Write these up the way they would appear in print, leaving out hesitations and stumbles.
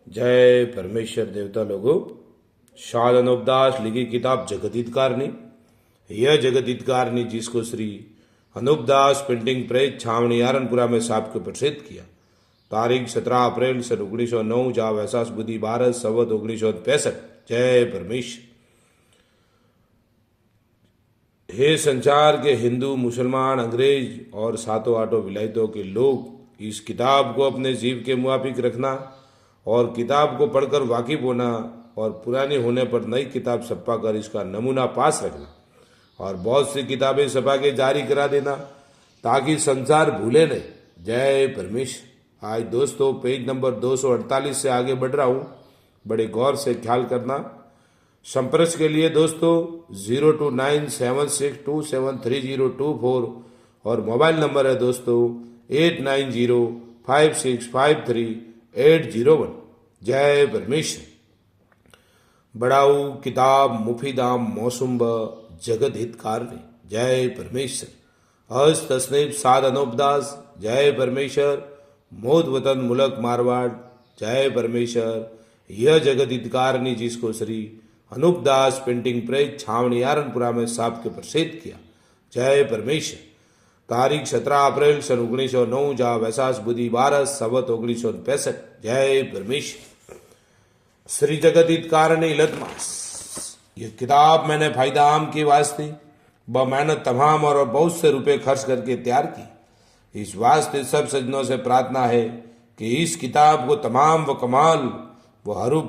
जय परमेश्वर देवता लोगों। शाद अनुपदास लिखी किताब जगदीतकारनी। यह जगदीतकारनी जिसको श्री अनुपदास प्रिंटिंग प्रेस छावनी आरनपुरा में साहब को प्रसिद्ध किया। तारीख 17 अप्रैल सन 1909 जा वैसाख बुद्धि 12 संवत 1965। जय परमेश्वर। हे संसार के हिंदू मुसलमान अंग्रेज और सातों आठों विलायतों के लोग इस किताब को अपने जीव के मुआफिक रखना और किताब को पढ़कर वाकिफ होना और पुरानी होने पर नई किताब छपा कर इसका नमूना पास रखना और बहुत सी किताबें छपा के जारी करा देना ताकि संसार भूले नहीं। जय परमेश्वर। आज दोस्तों पेज नंबर 248 से आगे बढ़ रहा हूँ, बड़े गौर से ख्याल करना। संपर्क के लिए दोस्तों 02976273024 और मोबाइल नंबर है दोस्तों 8905653801। जय परमेश्वर। बड़ाऊ किताब मुफीदाम मौसुम जगत हितकारनी। जय परमेश्वर। हज तस्नीफ साद अनुपदास। जय परमेश्वर। मोद वतन मुलक मारवाड़। जय परमेश्वर। यह जगत हितकारनी जिसको श्री अनुपदास प्रिंटिंग प्रेस छावनी आरनपुरा में साहब के प्रसिद्ध किया। जय परमेश्वर। तारीख 17 अप्रैल सन 1909 जा वैसाख बुद्धि 12 संवत 1965। जय परमेश्वर। श्री जगदीतकारनी इलतमास। ये किताब मैंने फायदा आम के वास्ते मेहनत तमाम और बहुत से रुपए खर्च करके तैयार की। इस वास्ते सब सज्जनों से प्रार्थना है कि इस किताब को तमाम व कमाल वो हरूफ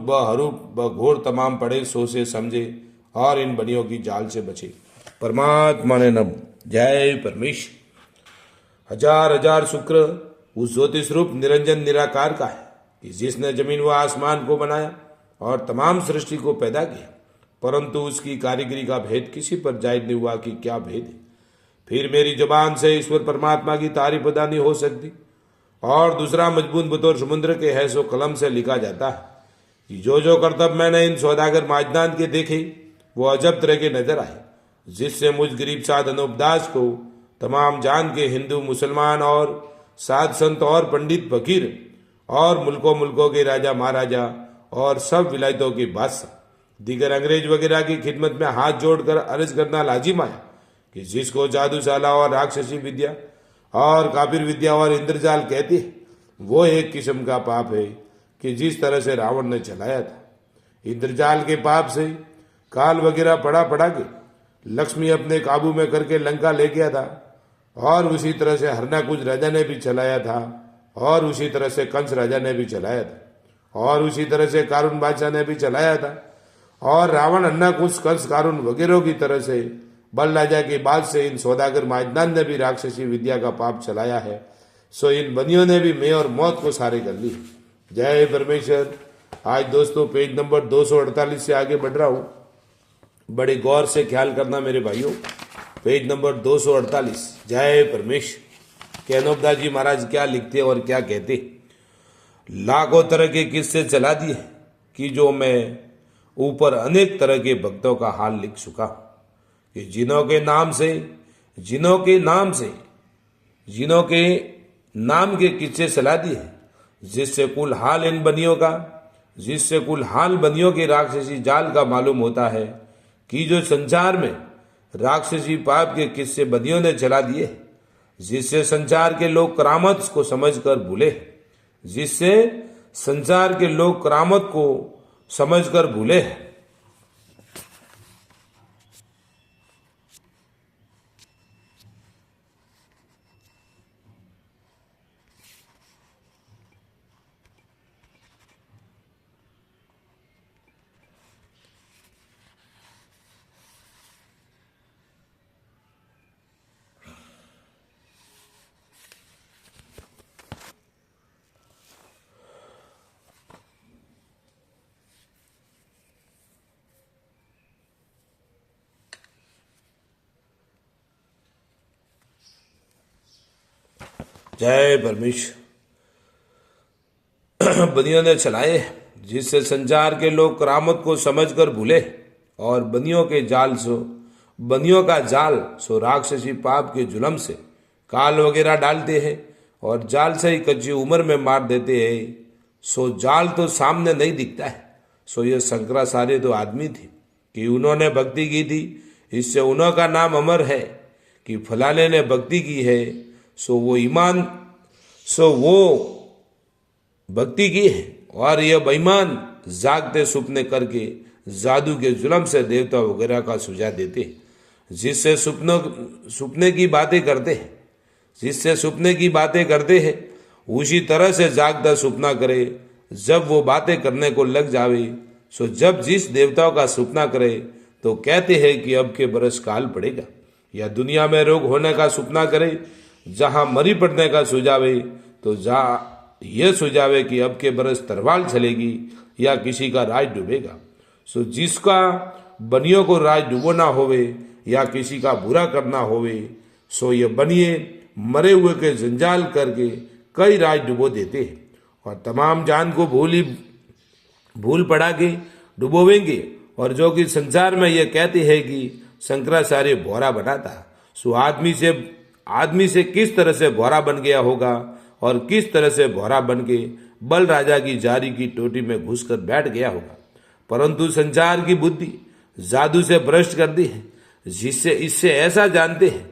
ब घोर तमाम पढ़े, सोचे समझे और इन बनियों की जाल से बचे। परमात्मा ने नम। जय परमेश्वर। हजार हजार शुक्र उस ज्योतिष रूप निरंजन निराकार का है कि जिसने जमीन व आसमान को बनाया और तमाम सृष्टि को पैदा किया, परंतु उसकी कारीगरी का भेद किसी पर जाहिर नहीं हुआ कि क्या भेद है। फिर मेरी जुबान से ईश्वर परमात्मा की तारीफ अदा नहीं हो सकती। और दूसरा मजबूत बतौर समुद्र के है सो कलम से लिखा जाता है कि जो करतब मैंने इन सौदागर माजदान के देखे वो अजब तरह के नजर आए, जिससे मुझ गरीब साध अनुपदास को तमाम जान के हिंदू मुसलमान और साध संत और पंडित फकीर और मुल्कों के राजा महाराजा और सब विलायतों के बादशाह दीगर अंग्रेज वगैरह की खिदमत में हाथ जोड़कर अर्ज करना लाजिम आया कि जिसको जादूशाला और राक्षसी विद्या और काफिर विद्या और इंद्रजाल कहते हैं, वो एक किस्म का पाप है कि जिस तरह से रावण ने चलाया था। इंद्रजाल के पाप से काल वगैरह पड़ा के लक्ष्मी अपने काबू में करके लंका ले गया था और उसी तरह से हरनाकुज राजा ने भी चलाया था और उसी तरह से कंस राजा ने भी चलाया था और उसी तरह से कारून बादशाह ने भी चलाया था और रावण अन्नाकुश कंस कारून वगैरह की तरह से बल राजा के बाद से इन सौदागर माजदान ने भी राक्षसी विद्या का पाप चलाया है। सो इन बनियों ने भी मैं और मौत को सारे कर ली। जय परमेश्वर। आज दोस्तों पेज नंबर 248 से आगे बढ़ रहा हूं, बड़े गौर से ख्याल करना मेरे भाइयों। Page number 248। जय परमेश्वर। के अनुपदास जी महाराज क्या लिखते और क्या कहते। लाखों तरह के किस्से चला दिए कि जो मैं ऊपर अनेक तरह के भक्तों का हाल लिख चुका कि जिन्हों के नाम के किस्से चला दिए, जिससे कुल हाल बनियों के राक्षसी जाल का मालूम होता है कि जो संसार में राक्षसी पाप के किस्से बनियों ने चला दिए, जिससे संसार के लोग करामत को समझकर भूले। जय परमेश्वर। बनियों ने चलाए जिससे संसार के लोग करामत को समझकर भूले और बनियों का जाल सो राक्षसी पाप के जुलम से काल वगैरह डालते हैं और जाल से ही कच्ची उम्र में मार देते हैं सो जाल तो सामने नहीं दिखता है। सो ये शंकराचार्य तो आदमी थे कि उन्होंने भक्ति की थी, इससे उन्हों का नाम अमर है कि फलाने ने भक्ति की है। सो वो भक्ति की है और यह बेईमान जागते सुपने करके जादू के जुल्म से देवता वगैरह का सुझा देते हैं, जिससे सुपने की बातें करते हैं, उसी तरह से जागता सुपना करे। जब वो बातें करने को लग जावे, सो जब जिस देवताओं का सुपना करे तो कहते हैं कि अब के बरस काल पड़ेगा, या दुनिया में रोग होने का सुपना करे, जहां मरी पड़ने का सुझावे तो जहां यह सुझावे कि अब के बरस तरवाल चलेगी या किसी का राज डूबेगा। सो जिसका बनियों को राज डूबोना होवे या किसी का बुरा करना होवे, सो ये बनिए मरे हुए के जंजाल करके कई राज डुबो देते हैं और तमाम जान को भूल पड़ा के डुबोवेंगे। और जो कि संसार में यह कहते हैं कि शंकराचार्य भौरा बना था। सो आदमी से किस तरह से भौरा बन गया होगा और किस तरह से भौरा बन के बल राजा की जारी की टोटी में घुसकर बैठ गया होगा, परंतु संसार की बुद्धि जादू से भ्रष्ट कर दी है, जिससे इससे ऐसा जानते हैं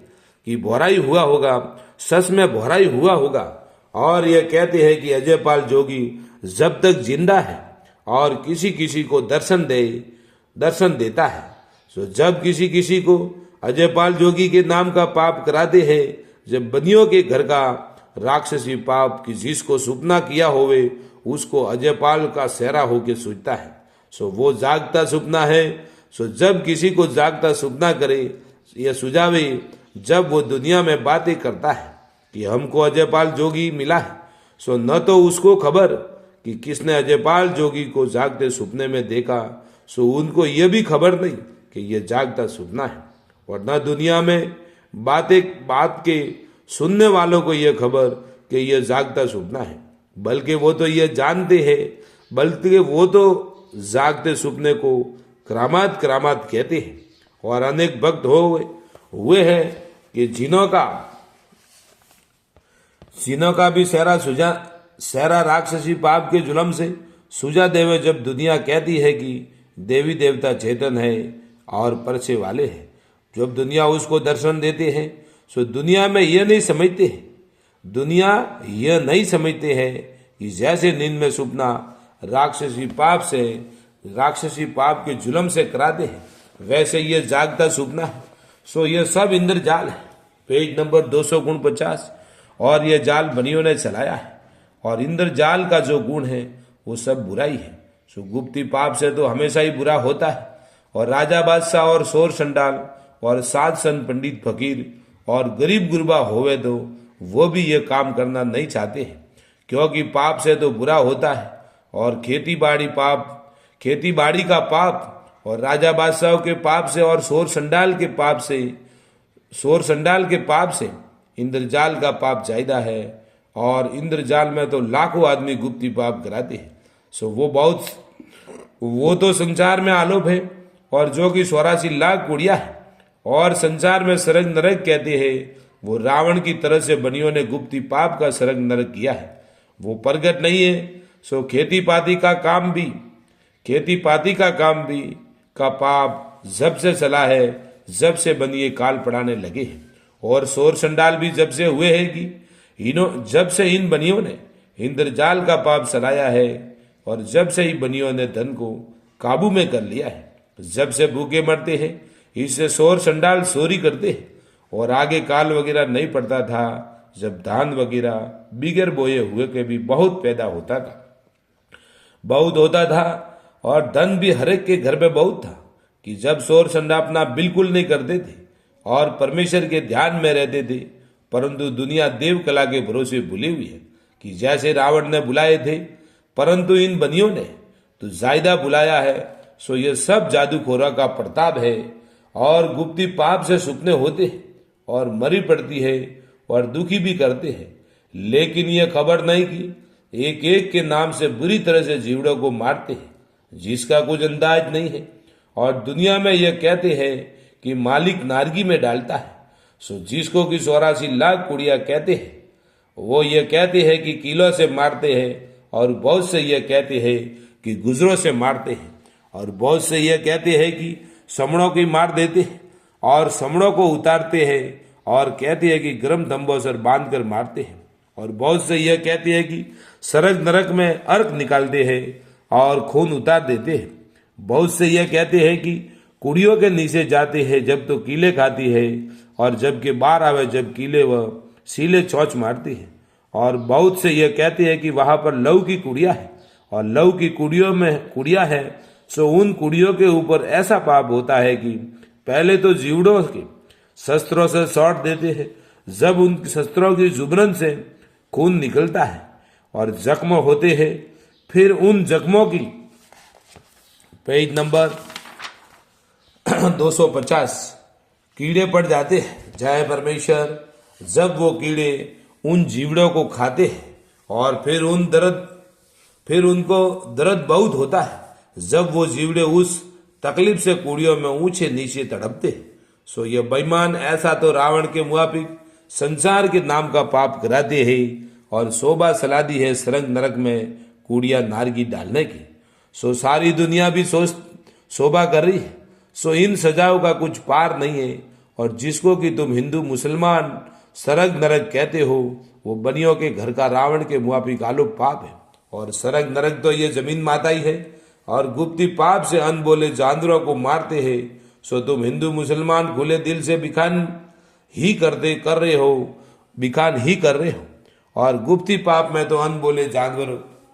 कि भौराई हुआ होगा, सच में भौराई हुआ होगा। और यह कहते हैं कि अजयपाल जोगी जब तक जिंदा है और किसी किसी को दर्शन देता है, सो जब किसी को अजयपाल जोगी के नाम का पाप कराते हैं, जब बनियों के घर का राक्षसी पाप कि जिसको सुपना किया होवे उसको अजयपाल का सेहरा होके सूझता है। सो वो जागता सुपना है। सो जब किसी को जागता सुपना करे या सुझावे, जब वो दुनिया में बातें करता है कि हमको अजयपाल जोगी मिला है, सो न तो उसको खबर कि किसने अजयपाल जोगी को जागते सुपने में देखा, सो उनको यह भी खबर नहीं कि यह जागता सुपना है, और न दुनिया में बात के सुनने वालों को यह खबर कि यह जागता सुपना है, बल्कि वो तो यह जानते हैं, बल्कि वो तो जागते सुपने को करामात कहते हैं। और अनेक भक्त हुए हैं कि जिनों का भी सहरा राक्षसी पाप के जुलम से सुझा देवे। जब दुनिया कहती है कि देवी देवता चेतन है और परछे वाले हैं, जब दुनिया उसको दर्शन देते हैं, सो दुनिया यह नहीं समझते हैं कि जैसे नींद में सुपना राक्षसी पाप के जुलम से कराते हैं, वैसे ये जागता सुपना है। सो ये सब इंद्रजाल है। Page number 249। और यह जाल बनियों ने चलाया है, और इंद्रजाल का जो गुण है वो सब बुराई है। सो गुप्ती पाप से तो हमेशा ही बुरा होता है, और राजा बादशाह और शोर संडाल और साध संत पंडित फकीर और गरीब गुरबा होवे तो वो भी ये काम करना नहीं चाहते हैं, क्योंकि पाप से तो बुरा होता है। और खेती बाड़ी का पाप और राजा बादशाह के पाप से और शोर संडाल के पाप से इंद्रजाल का पाप ज्यादा है, और इंद्रजाल में तो लाखों आदमी गुप्ती पाप कराते हैं। सो वो तो संसार में आलोप है, और जो कि 84 लाख कुड़िया है और संसार में सरग नरक कहते हैं, वो रावण की तरह से बनियों ने गुप्ती पाप का सरग नरक किया है, वो प्रगट नहीं है। सो खेती पाती का काम भी का पाप जब से चला है, जब से बनिए काल पढ़ाने लगे हैं, और शोर संडाल भी जब से हुए हैं कि जब से इन बनियों ने इंद्रजाल का पाप चलाया है, और जब से ही बनियों ने धन को काबू में कर लिया है, जब से भूखे मरते हैं, इससे शोर संडाल चोरी करते हैं। और आगे काल वगैरह नहीं पड़ता था, जब धान वगैरह बिगर बोए हुए के भी बहुत पैदा होता था, और धन भी हर एक के घर में बहुत था, कि जब शोर संडापना बिल्कुल नहीं करते थे और परमेश्वर के ध्यान में रहते थे। परंतु दुनिया देव कला के भरोसे भूली हुई है कि जैसे रावण ने बुलाए थे, परंतु इन बनियों ने तो ज्यादा बुलाया है। सो ये सब जादूखोरा का प्रताप है, और गुप्ती पाप से सुपने होते हैं और मरी पड़ती है और दुखी भी करते हैं, लेकिन यह खबर नहीं कि एक एक के नाम से बुरी तरह से जीवड़ों को मारते हैं, जिसका कुछ अंदाज नहीं है। और दुनिया में यह कहते हैं कि मालिक नारगी में डालता है। सो जिसको कि 84 लाख कुड़िया कहते हैं, वो ये कहते हैं कि किलो से मारते हैं और बहुत से यह कहते हैं कि गुजरों से मारते हैं, और बहुत से यह कहते हैं कि समणों की मार देते हैं और समणों को उतारते हैं, और कहते हैं कि गर्म तंबों से बांध कर मारते हैं, और बहुत से यह कहते हैं कि सरग नरक में अर्क निकालते हैं और खून उतार देते हैं। बहुत से यह कहते हैं कि कुड़ियों के नीचे जाते हैं जब तो कीले खाती है, और जब के बाहर आवे जब कीले वह सीले चौच मारती है। और बहुत से यह कहते हैं कि वहां पर लव की कुड़िया है, और लव की कुड़ियों में कुड़िया है, सो उन कुड़ियों के ऊपर ऐसा पाप होता है कि पहले तो जीवड़ों के शस्त्रों से सौट देते हैं, जब उन शस्त्रों की जुबरन से खून निकलता है और जख्म होते हैं, फिर उन जख्मों की पेज नंबर 250 कीड़े पड़ जाते हैं। जय परमेश्वर। जब वो कीड़े उन जीवड़ों को खाते हैं और फिर उनको दर्द बहुत होता है, जब वो जीवड़े उस तकलीफ से कुड़ियों में ऊंचे नीचे तड़पते हैं। सो ये बेईमान ऐसा तो रावण के मुआफिक संसार के नाम का पाप कराते हैं और शोभा सला दी है सरंग नरक में कुड़िया नारगी डालने की। सो सारी दुनिया भी शोभा कर रही है। सो इन सजाओं का कुछ पार नहीं है, और जिसको कि तुम हिंदू मुसलमान सरग नरक कहते हो, वो बनियों के घर का रावण के मुआफिक आलोक पाप है। और सरग नरक तो ये जमीन माता ही है, और गुप्ती पाप से अनबोले जानवरों को मारते हैं। सो तुम हिंदू मुसलमान खुले दिल से बिखान ही कर रहे हो, और गुप्ती पाप में तो अनबोले जानवर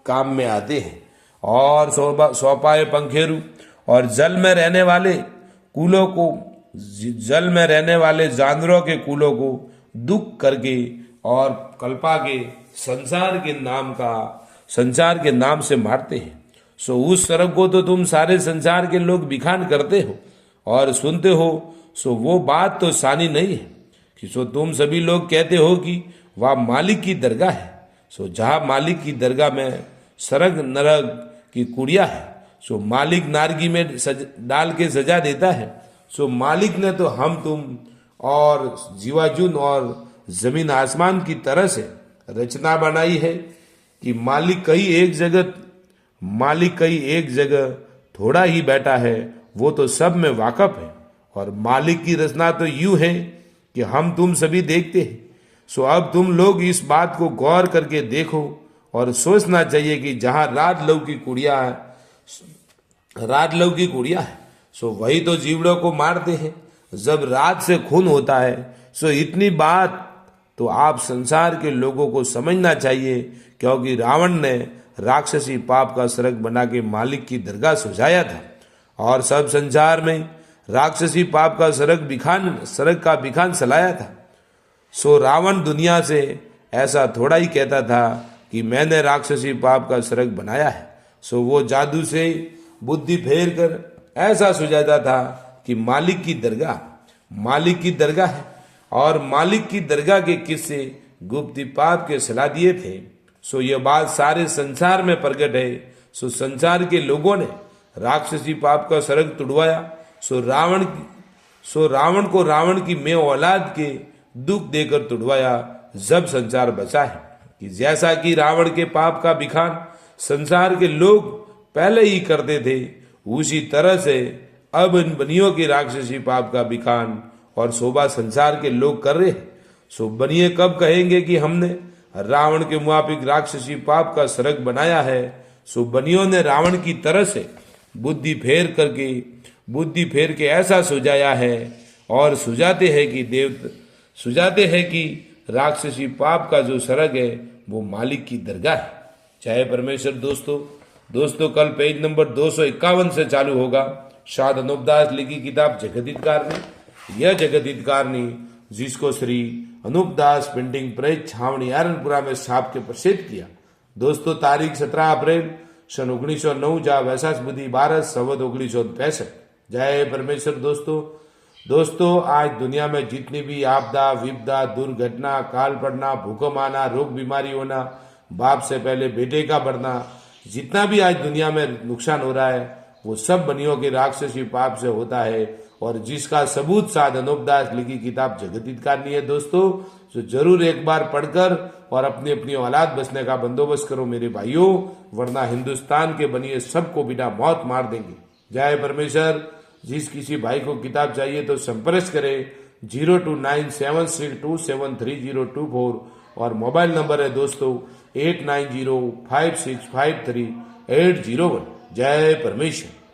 काम में आते हैं। और सौपाए पंखेरु और जल में रहने वाले जानवरों के कुलों को दुख करके और कल्पा के संसार के नाम से मारते हैं। सो उस सरग को तो तुम सारे संसार के लोग बिखान करते हो और सुनते हो। सो वो बात तो सानी नहीं है कि सो तुम सभी लोग कहते हो कि वह मालिक की दरगाह है। सो जहां मालिक की दरगाह में सरग नरक की कुड़िया है, सो मालिक नारगी में डाल के सजा देता है। सो मालिक ने तो हम तुम और जीवाजुन और जमीन आसमान की तरह से रचना बनाई है कि मालिक कहीं एक जगह थोड़ा ही बैठा है, वो तो सब में वाकफ है। और मालिक की रचना तो यूं है कि हम तुम सभी देखते हैं। सो अब तुम लोग इस बात को गौर करके देखो और सोचना चाहिए कि जहां राजलव की कुड़िया है, सो वही तो जीवड़ों को मारते हैं जब रात से खून होता है। सो इतनी बात तो आप संसार के लोगों को समझना चाहिए, क्योंकि रावण ने राक्षसी पाप का सरग बना के मालिक की दरगाह सुझाया था, और सब संसार में राक्षसी पाप का सरग का बिखान सलाया था। सो रावण दुनिया से ऐसा थोड़ा ही कहता था कि मैंने राक्षसी पाप का सरग बनाया है। सो वो जादू से बुद्धि फेर कर ऐसा सुझाता था कि मालिक की दरगाह है, और मालिक की दरगाह के किस्से गुप्ती पाप के सलाह दिए थे। सो यह बात सारे संसार में प्रकट है। सो संसार के लोगों ने राक्षसी पाप का सरग तुड़वाया। सो रावण को रावण की मैं औलाद के दुख देकर तुड़वाया, जब संसार बचा है कि जैसा कि रावण के पाप का बिखान संसार के लोग पहले ही करते थे, उसी तरह से अब इन बनियों के राक्षसी पाप का बिखान और शोभा संसार के लोग कर रहे हैं। सो बनिए कब कहेंगे कि हमने रावण के मुआफिक राक्षसी पाप का सरग बनाया है। सो बनियों ने रावण की तरह से बुद्धि फेर के ऐसा सुझाया है, और सुझाते हैं कि राक्षसी पाप का जो सरग है वो मालिक की दरगाह है। जय परमेश्वर। दोस्तों कल पेज नंबर 251 से चालू होगा साध अनुपदास लिखी किताब जगदीतकारनी। यह जगदीतकारनी जिसको श्री अनुपदास प्रिंटिंग प्रेस छावनी आरनपुरा में छाप के प्रसिद्ध किया। दोस्तों तारीख 17 अप्रैल सन 1909 जा वैसाख बुद्धि 12 संवत 1965। जय परमेश्वर। दोस्तों आज दुनिया में जितनी भी आपदा विपदा दुर्घटना काल पड़ना भूकंप आना रोग बीमारी होना बाप से पहले बेटे का बढ़ना, जितना भी आज दुनिया में नुकसान हो रहा है वो सब बनियों के राक्षसी पाप से होता है, और जिसका सबूत साध अनुपदास लिखी किताब जगदीतकारनी है। दोस्तों तो जरूर एक बार पढ़कर और अपनी अपनी औलाद बचने का बंदोबस्त करो मेरे भाइयों, वरना हिंदुस्तान के बनिए सबको बिना मौत मार देंगे। जय परमेश्वर। जिस किसी भाई को किताब चाहिए तो संपर्क करें 029762730024 और मोबाइल नंबर है दोस्तों 8905653801। जय परमेश्वर।